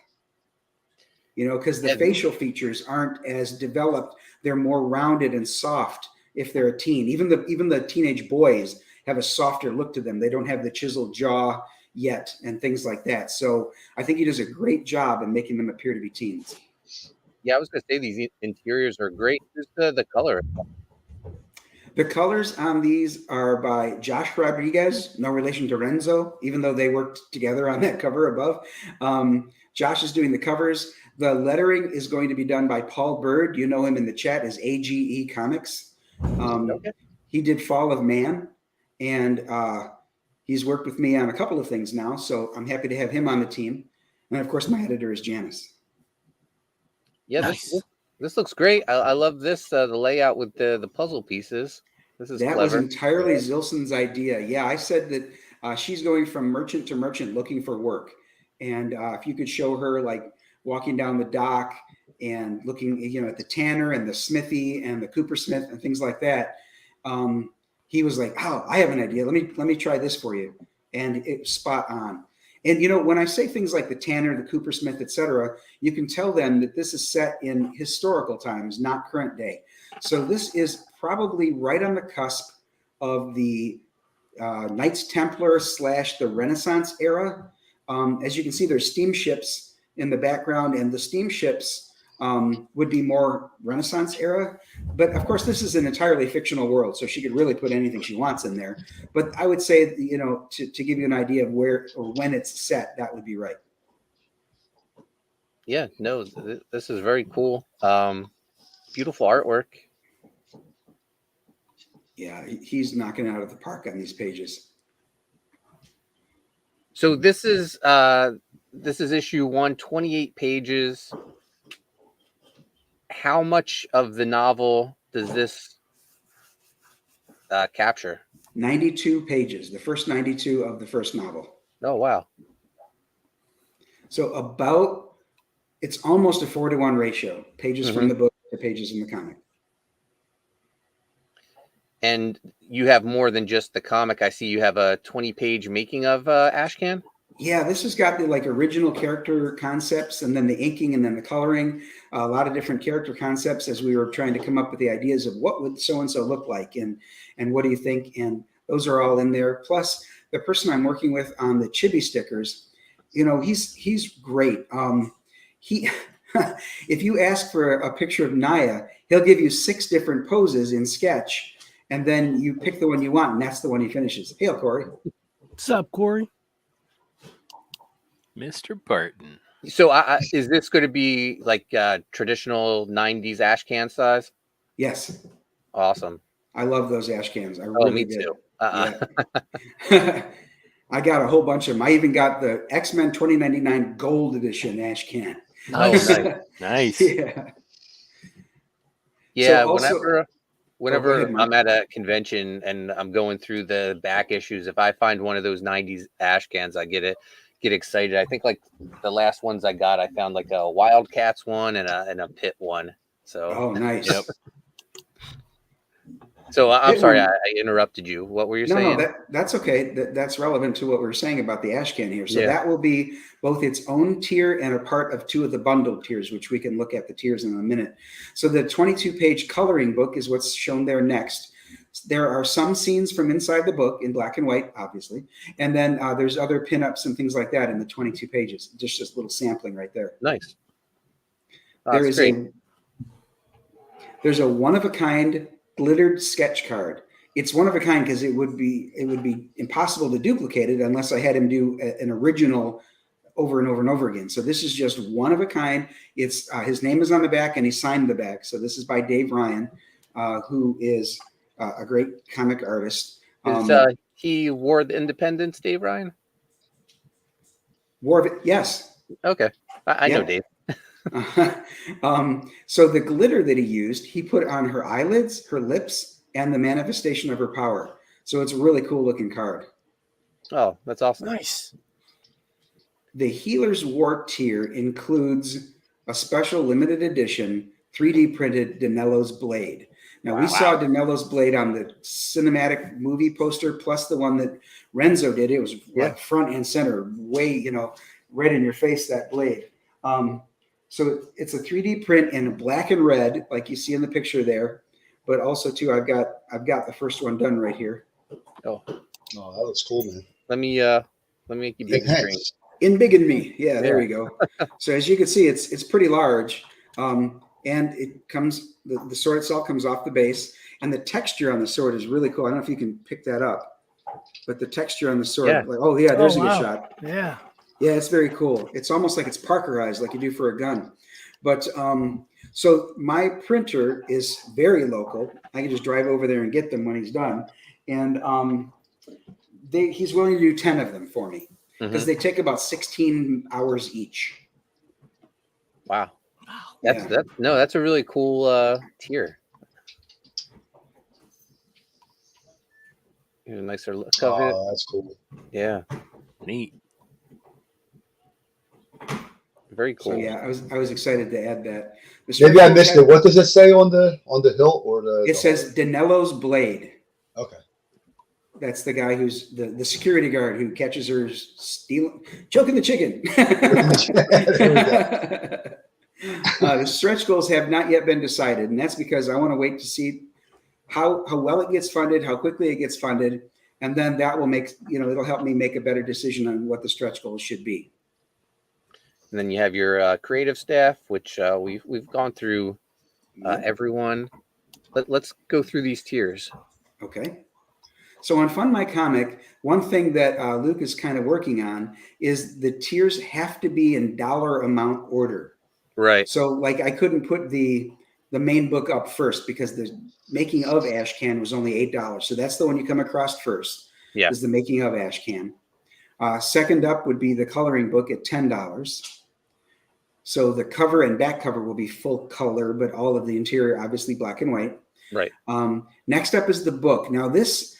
You know, because the facial features aren't as developed. They're more rounded and soft if they're a teen. Even the teenage boys have a softer look to them. They don't have the chiseled jaw yet and things like that. So I think he does a great job in making them appear to be teens. Yeah, I was going to say these interiors are great. Just the color. The colors on these are by Josh Rodriguez, no relation to Renzo, even though they worked together on that cover above. Josh is doing the covers. The lettering is going to be done by Paul Bird. You know him in the chat as AGE Comics. Okay. He did Fall of Man, and he's worked with me on a couple of things now, so I'm happy to have him on the team. And, of course, my editor is Janice. Yeah, Nice. this looks great. I love this, the layout with the puzzle pieces. This is That clever. was entirely Zilson's idea. Yeah, I said that she's going from merchant to merchant looking for work. And if you could show her like walking down the dock and looking, you know, at the tanner and the smithy and the coopersmith and things like that, he was like, "Oh, I have an idea. Let me try this for you." And it was spot on. And, you know, when I say things like the tanner, the coopersmith, etc., you can tell them that this is set in historical times, not current day. So this is probably right on the cusp of the Knights Templar / the Renaissance era. As you can see, there's steamships in the background, and the steamships would be more Renaissance era. But of course, this is an entirely fictional world, so she could really put anything she wants in there. But I would say, you know, to give you an idea of where or when it's set, that would be right. Yeah, no, this is very cool. Beautiful artwork. Yeah, he's knocking it out of the park on these pages. So this is issue 1, 28 pages. How much of the novel does this capture? 92 pages, the first 92 of the first novel. Oh, wow. So it's almost a 4-to-1 ratio, pages from the book to pages in the comic. And you have more than just the comic. I see you have a 20-page making of Ashcan. Yeah, this has got the like original character concepts and then the inking and then the coloring, a lot of different character concepts as we were trying to come up with the ideas of what would so-and-so look like and what do you think? And those are all in there. Plus the person I'm working with on the chibi stickers, you know, he's great. If you ask for a picture of Naya, he'll give you 6 different poses in Sketch, and then you pick the one you want, and that's the one he finishes. Hail, Corey. What's up, Corey? Mr. Barton. So is this going to be like traditional 90s Ashcan size? Yes. Awesome. I love those ash cans. I really me did. too. Yeah. I got a whole bunch of them. I even got the X-Men 2099 Gold Edition ash can. Nice. Nice. Yeah. Yeah. So also- Whenever ahead, Mark. I'm at a convention and I'm going through the back issues, if I find one of those 90s ash cans, I get get excited. I think like the last ones I got, I found like a Wildcats one and a Pit one. So Oh, nice. Yep. So I'm Pit sorry, one- I interrupted you. What were you No, saying? that's okay. That's relevant to what we're saying about the ash can here. So Yeah. that will be both its own tier and a part of two of the bundled tiers, which we can look at the tiers in a minute. So the 22-page coloring book is what's shown there next. There are some scenes from inside the book in black and white, obviously, and then there's other pinups and things like that in the 22 pages. Just a little sampling right there. Nice. Oh, There that's is great. there's a one-of-a-kind glittered sketch card. It's one of a kind because it would be impossible to duplicate it unless I had him do an original over and over and over again. So this is just one of a kind. It's his name is on the back and he signed the back. So this is by Dave Ryan, who is a great comic artist. Is he War the Independence, Dave Ryan? War of it, yes. Okay, I know Yeah. Dave. So the glitter that he used, he put on her eyelids, her lips, and the manifestation of her power. So it's a really cool looking card. Oh, that's awesome. Nice. The Healer's War tier includes a special limited edition 3D printed Danello's Blade. Now, we saw Danello's Blade on the cinematic movie poster, plus the one that Renzo did. It was like front and center, way, right in your face, that blade. So it's a 3D print in black and red, like you see in the picture there. But also, too, I've got the first one done right here. Oh, Oh, that looks cool, man. let me make you big Yeah, screen. thanks. In Big and Me. Yeah, there we go. So as you can see, it's pretty large. And it comes, the sword itself comes off the base, and the texture on the sword is really cool. I don't know if you can pick that up, but the texture on the sword, Yeah. There's a wow. good shot. Yeah. Yeah, it's very cool. It's almost like it's Parkerized, like you do for a gun. But so my printer is very local. I can just drive over there and get them when he's done. And he's willing to do 10 of them for me because they take about 16 hours each. Wow. That's a really cool tier. Here's a nicer look of it. Oh, that's cool. Yeah, Neat. very cool. So yeah, I was excited to add that. The Maybe I stretch missed goals it. What does it say on the hilt or the? It says Danello's Blade. Okay. That's the guy who's the security guard who catches her choking the chicken. The stretch goals have not yet been decided, and that's because I want to wait to see how well it gets funded, how quickly it gets funded, and then that will make it'll help me make a better decision on what the stretch goals should be. And then you have your creative staff, which we've gone through everyone. Let's go through these tiers. Okay. So on Fund My Comic, one thing that Luke is kind of working on is the tiers have to be in dollar amount order. Right. So like I couldn't put the main book up first because the making of Ash Can was only $8. So that's the one you come across first. Yeah. Is the making of Ash Can. Second up would be the coloring book at $10. So the cover and back cover will be full color, but all of the interior obviously black and white. Right. Next up is the book. Now this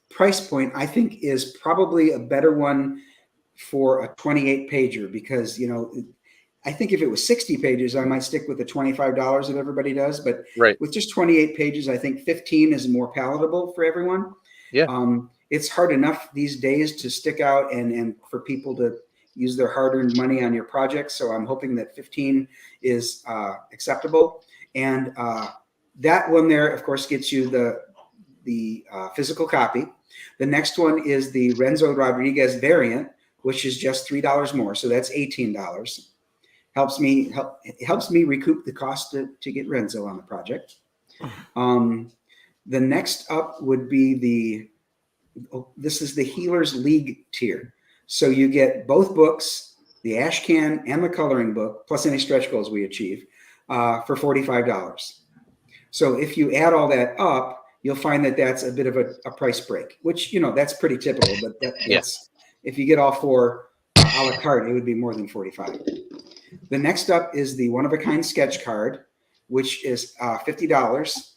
price point I think is probably a better one for a 28 pager because I think if it was 60 pages, I might stick with the $25 that everybody does. But Right. with just 28 pages, I think 15 is more palatable for everyone. Yeah. It's hard enough these days to stick out and for people to use their hard-earned money on your project. So I'm hoping that 15 is acceptable. And that one there, of course, gets you the physical copy. The next one is the Renzo Rodriguez variant, which is just $3 more. So that's $18. Helps me recoup the cost to get Renzo on the project. The next up would be this is the Healers League tier. So you get both books, the Ash Can and the coloring book, plus any stretch goals we achieve, for $45. So if you add all that up, you'll find that that's a bit of a price break, which, that's pretty typical, but that's, if you get all four a la carte, it would be more than $45. The next up is the one-of-a-kind sketch card, which is $50.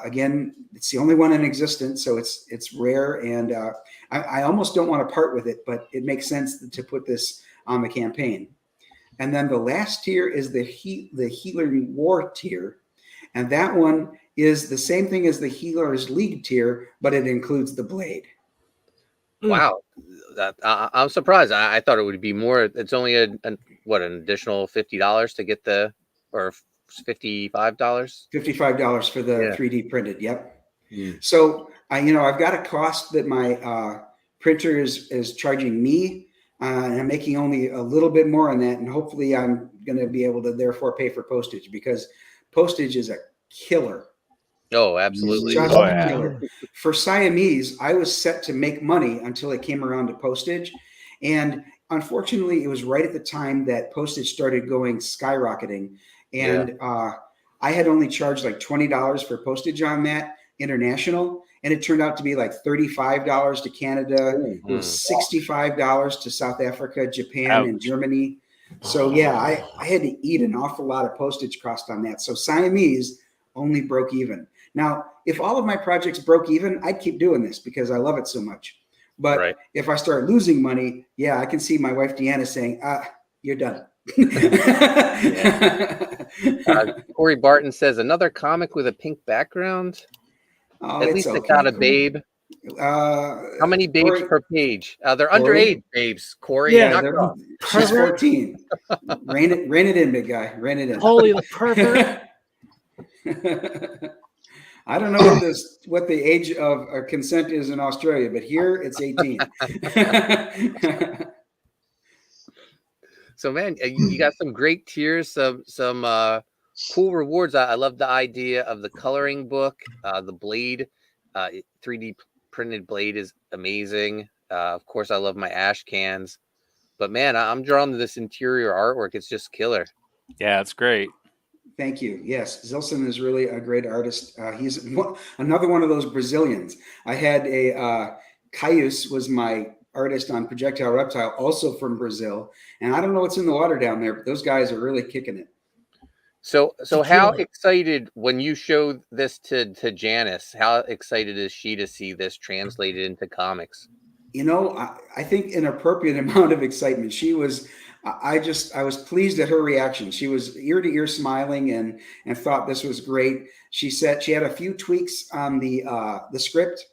Again, it's the only one in existence, so it's rare, and I almost don't want to part with it, but it makes sense to put this on the campaign. And then the last tier is the Healing War tier, and that one is the same thing as the Healers League tier, but it includes the blade. Wow, I'm surprised. I thought it would be more. It's only an additional $50 to get or $55. $55 for the Yeah. 3D printed. Yep. Mm. So I've got a cost that my printer is charging me, and I'm making only a little bit more on that, and hopefully I'm going to be able to therefore pay for postage, because postage is a killer. Oh, absolutely. Just Oh, a yeah. killer. For Siamese, I was set to make money until it came around to postage, and unfortunately, it was right at the time that postage started going skyrocketing, and I had only charged like $20 for postage on that international, and it turned out to be like $35 to Canada. It was $65 to South Africa, Japan, and Ouch. Germany. So yeah, I had to eat an awful lot of postage cost on that. So Siamese only broke even. Now, if all of my projects broke even, I'd keep doing this because I love it so much. But Right. if I start losing money, I can see my wife Deanna saying, "You're done." Corey Barton says another comic with a pink background. Oh, At least it's not a babe. How many babes Corey- per page? They're Corey? underage babes. Corey, Yeah, knock they're- it off. she's Pervert. 14. Rein it in, big guy. Rein it in. Holy the pervert. I don't know what the age of consent is in Australia, but here it's 18. So man, you got some great tiers, some cool rewards. I love the idea of the coloring book, the blade, 3D printed blade is amazing. Of course, I love my ash cans, but man, I'm drawn to this interior artwork. It's just killer. Yeah, it's great. Thank you. Yes, Zilson is really a great artist. He's another one of those Brazilians. I had Caius was my artist on Projectile Reptile, also from Brazil. And I don't know what's in the water down there, but those guys are really kicking it. So how Tequila. excited when you showed this to Janice? How excited is she to see this translated into comics? I think an appropriate amount of excitement. She was. I was pleased at her reaction. She was ear to ear smiling and thought this was great. She said she had a few tweaks on the script.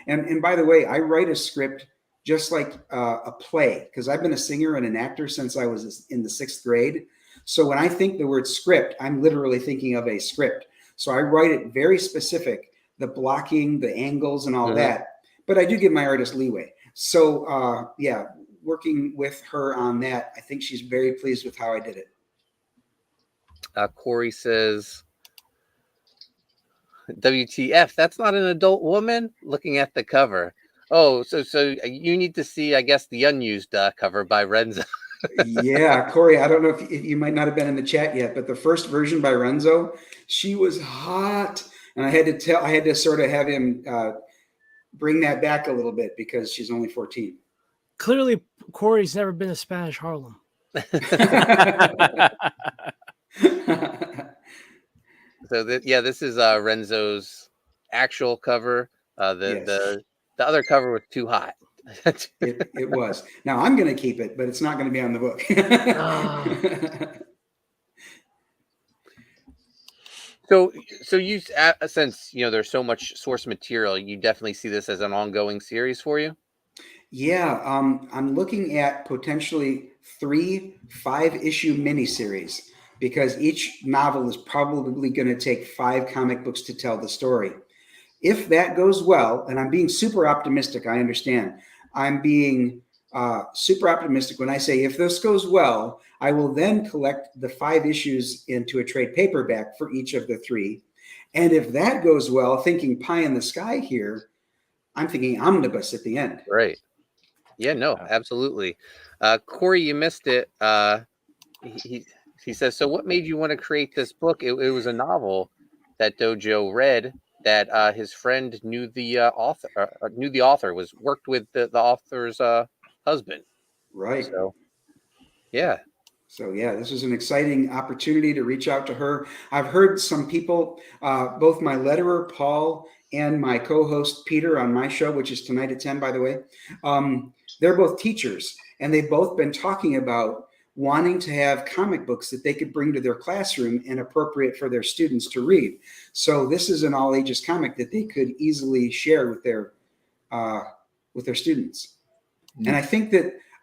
And by the way, I write a script just like a play, because I've been a singer and an actor since I was in the 6th grade. So when I think the word script, I'm literally thinking of a script. So I write it very specific, the blocking, the angles, and all that. But I do give my artist leeway. So working with her on that, I think she's very pleased with how I did it. Corey says, WTF, that's not an adult woman. Looking at the cover. Oh, so you need to see, I guess, the unused cover by Renzo. Yeah, Corey, I don't know if you might not have been in the chat yet, but the first version by Renzo, she was hot. And I had to sort of have him bring that back a little bit because she's only 14. Clearly, Corey's never been to Spanish Harlem. So this is Renzo's actual cover. The other cover was too hot. It was. Now I'm going to keep it, but it's not going to be on the book. So you, since there's so much source material, you definitely see this as an ongoing series for you. Yeah, I'm looking at potentially 3 5-issue miniseries, because each novel is probably going to take 5 comic books to tell the story. If that goes well, and I'm being super optimistic, I understand. I'm being super optimistic when I say if this goes well, I will then collect the 5 issues into a trade paperback for each of the 3. And if that goes well, thinking pie in the sky here, I'm thinking omnibus at the end. Right. Yeah, no, absolutely. Corey, you missed it. He says, so what made you want to create this book? It was a novel that Dojo read that his friend knew the author, worked with the author's husband. Right. So, yeah. So yeah, this was an exciting opportunity to reach out to her. I've heard some people, both my letterer Paul and my co-host Peter on my show, which is tonight at 10, by the way. They're both teachers, and they've both been talking about wanting to have comic books that they could bring to their classroom and appropriate for their students to read. So this is an all ages comic that they could easily share with their students. And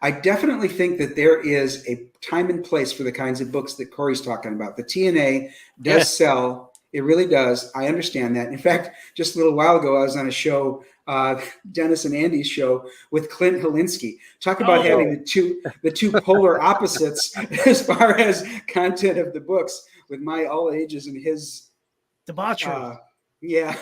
I definitely think that there is a time and place for the kinds of books that Corey's talking about. The TNA does sell. It really does. I understand that. In fact, just a little while ago, I was on a show, Dennis and Andy's show with Clint Helinski. Talk about having the two polar opposites as far as content of the books, with my all ages and his debauchery. Yeah.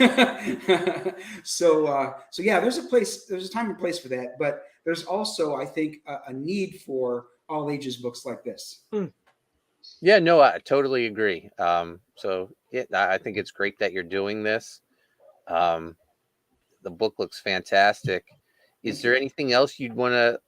So yeah, there's a time and place for that, but there's also, I think, a need for all ages books like this. Yeah, no, I totally agree. So yeah, I think it's great that you're doing this. The book looks fantastic. Is there anything else you'd want to,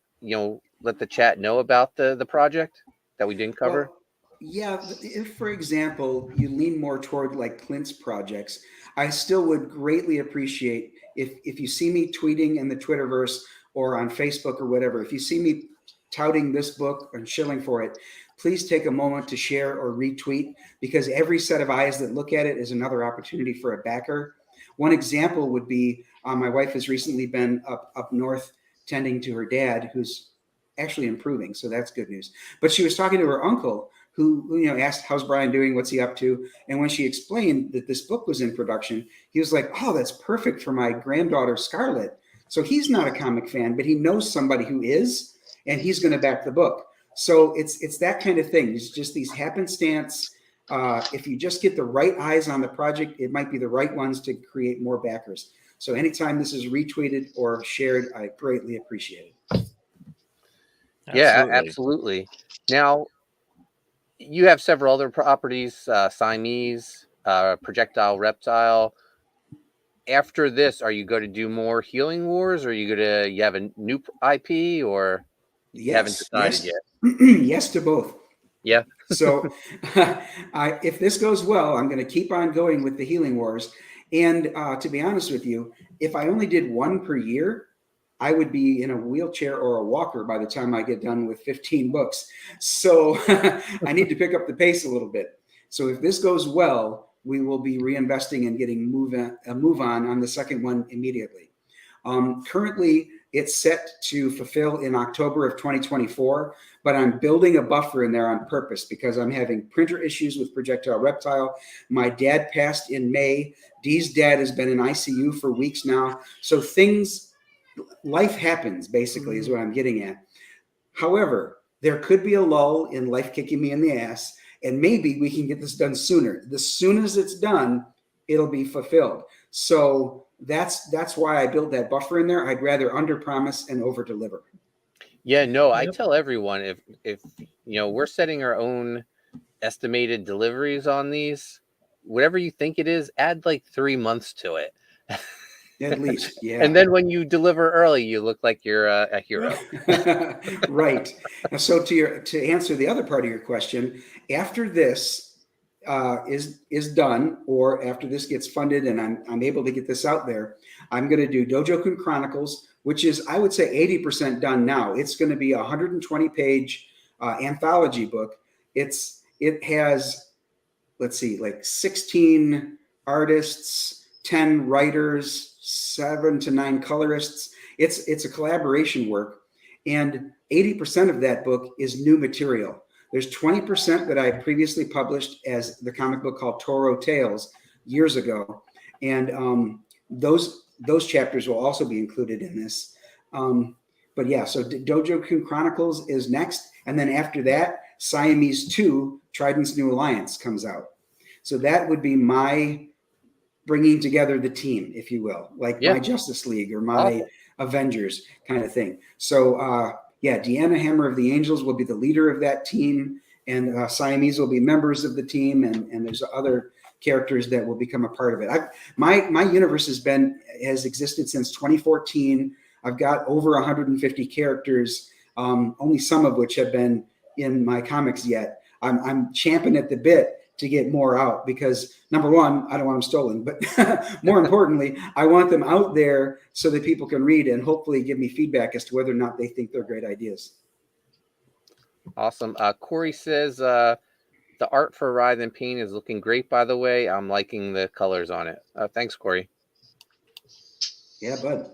let the chat know about the project that we didn't cover? Well, yeah, if, for example, you lean more toward like Clint's projects, I still would greatly appreciate if you see me tweeting in the Twitterverse or on Facebook or whatever, if you see me touting this book and shilling for it, please take a moment to share or retweet, because every set of eyes that look at it is another opportunity for a backer. One example would be my wife has recently been up north tending to her dad, who's actually improving. So that's good news. But she was talking to her uncle who asked, how's Brian doing? What's he up to? And when she explained that this book was in production, he was like, oh, that's perfect for my granddaughter, Scarlett. So he's not a comic fan, but he knows somebody who is, and he's going to back the book. So it's that kind of thing. It's just these happenstance. If you just get the right eyes on the project, it might be the right ones to create more backers. So anytime this is retweeted or shared, I greatly appreciate it. Yeah, absolutely. Now, you have several other properties, Siamese, Projectile Reptile. After this, are you going to do more Healing Wars, or are you have a new IP, or you haven't decided yet? Yes to both. Yeah. So if this goes well, I'm going to keep on going with the Healing Wars. And to be honest with you, if I only did one per year, I would be in a wheelchair or a walker by the time I get done with 15 books. So I need to pick up the pace a little bit. So if this goes well, we will be reinvesting and getting move on the second one immediately. Currently, it's set to fulfill in October of 2024, but I'm building a buffer in there on purpose because I'm having printer issues with Projectile Reptile. My dad passed in May. Dee's dad has been in ICU for weeks now. So life happens, basically, is what I'm getting at. However, there could be a lull in life kicking me in the ass, and maybe we can get this done sooner. The soon as it's done, it'll be fulfilled. So that's why I built that buffer in there. I'd rather underpromise and overdeliver. Yeah, no, I tell everyone if we're setting our own estimated deliveries on these, whatever you think it is, add like 3 months to it. At least, yeah. And then when you deliver early, you look like you're a hero. Right. So to answer the other part of your question, after this is done, or after this gets funded and I'm able to get this out there, I'm going to do Dojo-kun Chronicles, which is, I would say, 80% done now. It's going to be a 120-page anthology book. It has, let's see, like 16 artists, 10 writers, 7 to 9 colorists. It's a collaboration work, and 80% of that book is new material. There's 20% that I previously published as the comic book called Toro Tales years ago, and those chapters will also be included in this. But yeah, so Dojo-kun Chronicles is next, and then after that, Siamese 2: Trident's New Alliance comes out. So that would be my bringing together the team, if you will, like my Justice League or my Avengers kind of thing. So Deanna Hammer of the Angels will be the leader of that team, and Siamese will be members of the team, and there's other characters that will become a part of it. My universe has existed since 2014. I've got over 150 characters, only some of which have been in my comics yet. I'm champing at the bit to get more out because number one, I don't want them stolen, but more importantly, I want them out there so that people can read and hopefully give me feedback as to whether or not they think they're great ideas. Awesome. Corey says the art for Writhe in Pain is looking great, by the way. I'm liking the colors on it. Thanks, Corey. Yeah, bud.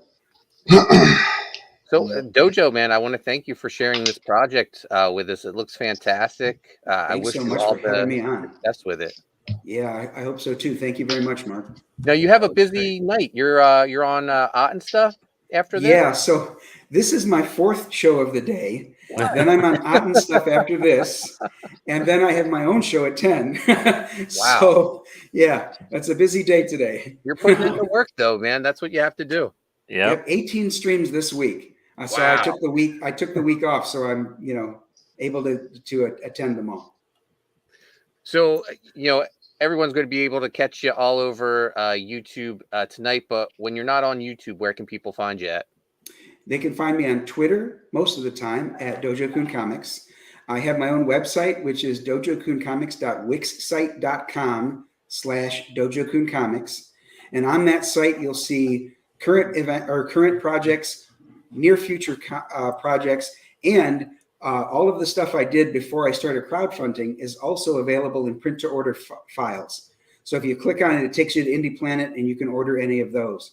So, Dojo, man, I want to thank you for sharing this project with us. It looks fantastic. I Thanks wish so you much all for having me the on. best with it. Yeah, I hope so too. Thank you very much, Mark. Now, you have a busy night. You're on Ott and stuff after this? Yeah, so this is my fourth show of the day. Then I'm on Ott and stuff after this. And then I have my own show at 10. Wow. So, yeah, that's a busy day today. You're putting in the work, though, man. That's what you have to do. Yep. 18 streams this week. So Wow. I took the week off, so I'm, able to attend them all. So, everyone's going to be able to catch you all over YouTube tonight. But when you're not on YouTube, where can people find you at? They can find me on Twitter most of the time at Dojo Kun Comics. I have my own website, which is dojokuncomics.wixsite.com/Dojo Kun Comics. And on that site, you'll see current projects, near future projects, and all of the stuff I did before I started crowdfunding is also available in print to order files. So if you click on it, it takes you to Indie Planet and you can order any of those.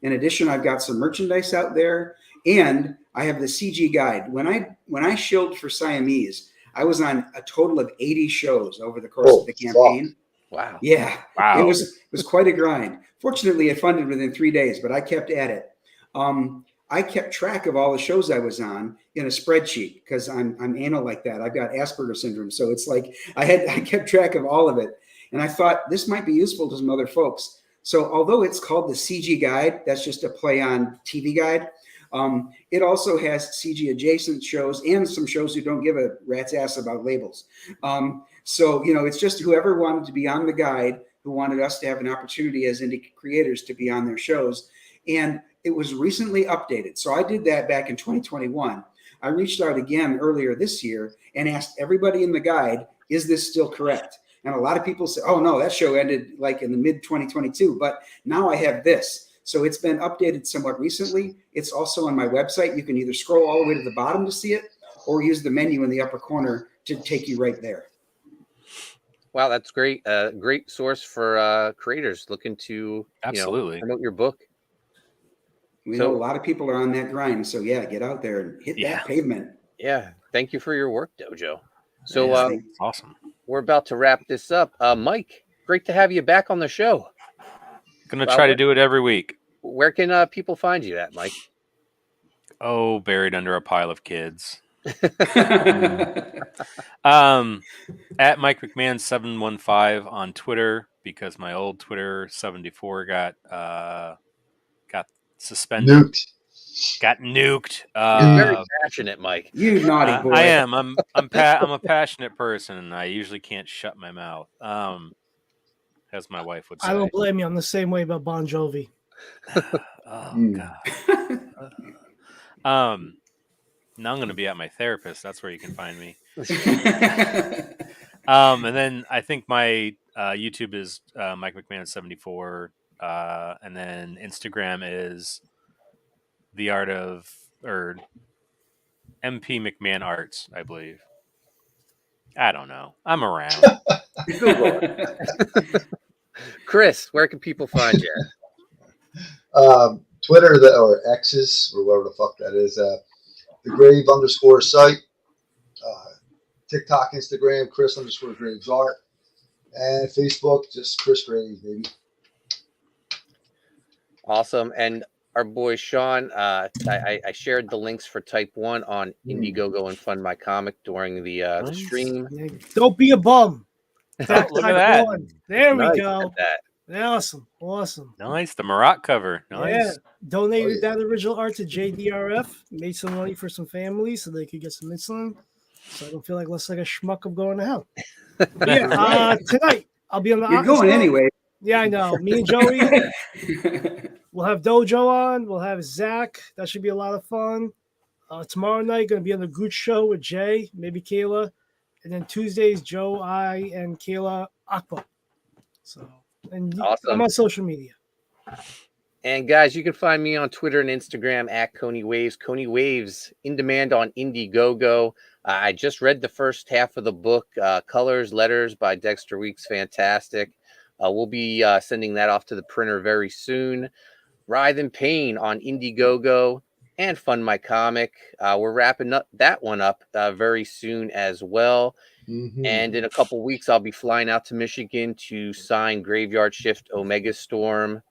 In addition, I've got some merchandise out there, and I have the CG guide. When I shilled for Siamese, I was on a total of 80 shows over the course of the campaign. Wow. Yeah, Wow. It was quite a grind. Fortunately, it funded within 3 days, but I kept at it. I kept track of all the shows I was on in a spreadsheet because I'm anal like that. I've got Asperger's syndrome, so it's like I kept track of all of it, and I thought this might be useful to some other folks. So although it's called the CG Guide, that's just a play on TV Guide. It also has CG adjacent shows and some shows who don't give a rat's ass about labels. So it's just whoever wanted to be on the guide, who wanted us to have an opportunity as indie creators to be on their shows, and it was recently updated. So I did that back in 2021. I reached out again earlier this year and asked everybody in the guide, is this still correct? And a lot of people say, oh no, that show ended like in the mid 2022, but now I have this. So it's been updated somewhat recently. It's also on my website. You can either scroll all the way to the bottom to see it or use the menu in the upper corner to take you right there. Wow, that's great. Great source for creators looking to Absolutely. promote your book. We know a lot of people are on that grind. So yeah, get out there and hit that pavement. Yeah. Thank you for your work, Dojo. So Awesome. we're about to wrap this up. Mike, great to have you back on the show. Gonna try to do it every week. Where can people find you at, Mike? Oh, buried under a pile of kids. At Mike McMahon 715 on Twitter, because my old Twitter 74 got suspended. Nuked. Got nuked. You're very passionate, Mike. You naughty boy. I am. I'm a passionate person, and I usually can't shut my mouth. As my wife would say. I don't blame you. I'm the same way about Bon Jovi. Oh God. Now I'm going to be at my therapist. That's where you can find me. And then I think my YouTube is Mike McMahon 74, and then Instagram is the art of MP McMahon Arts, I believe. I don't know. I'm around. Google it. Chris, where can people find you? Twitter or X's or whatever the fuck that is. The Grave _site. TikTok, Instagram, Chris _Graves Art. And Facebook, just Chris Graves, baby. Awesome. And our boy Sean, I shared the links for Type 1 on Indiegogo and Fund My Comic during the stream. Don't be a bum. Look at that. There we Nice. go. Look at that. Awesome. Nice. The Marat cover. Nice. Yeah. Donated that original art to JDRF. Made some money for some families so they could get some insulin. So I don't feel like less like a schmuck of going to hell. But yeah, tonight I'll be on the. You're going anyway. Yeah, I know. Me and Joey. We'll have Dojo on. We'll have Zach. That should be a lot of fun. Tomorrow night, going to be on the Gooch Show with Jay, maybe Kayla. And then Tuesdays, Joe, I, and Kayla Akbar. So, and Awesome. I'm on social media. And guys, you can find me on Twitter and Instagram at Coney Waves. Coney Waves in demand on Indiegogo. I just read the first half of the book, Colors, Letters by Dexter Weeks. Fantastic. We'll be sending that off to the printer very soon. Writhe in Pain on Indiegogo and Fund My Comic. We're wrapping up that one up very soon as well. And in a couple weeks, I'll be flying out to Michigan to sign Graveyard Shift Omega Storm.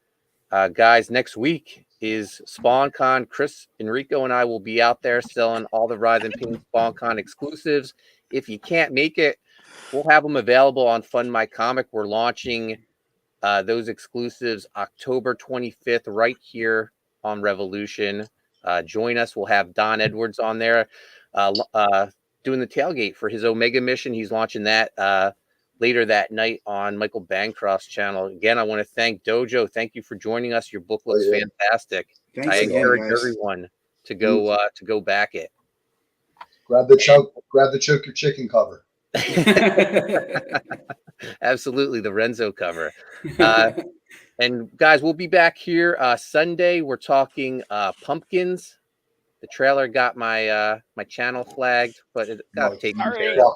Guys, next week is SpawnCon. Chris Enrico and I will be out there selling all the Writhe in Pain SpawnCon exclusives. If you can't make it, we'll have them available on Fund My Comic. We're launching those exclusives October 25th right here on Revolution. Join us. We'll have Don Edwards on there doing the tailgate for his Omega mission. He's launching that later that night on Michael Bancroft's channel. Again, I want to thank Dojo. Thank you for joining us. Your book looks fantastic. Thanks I again, encourage guys. everyone to go back it. Grab the choke your chicken cover. Absolutely, the Renzo cover. And guys, we'll be back here Sunday. We're talking pumpkins. The trailer got my my channel flagged, but it got taken care of.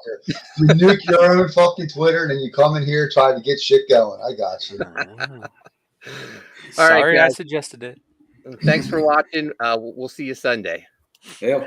You nuke your own fucking Twitter and then you come in here trying to get shit going. I got you. All right, Sorry, I guys. suggested it. Thanks for watching. We'll see you Sunday. Yeah.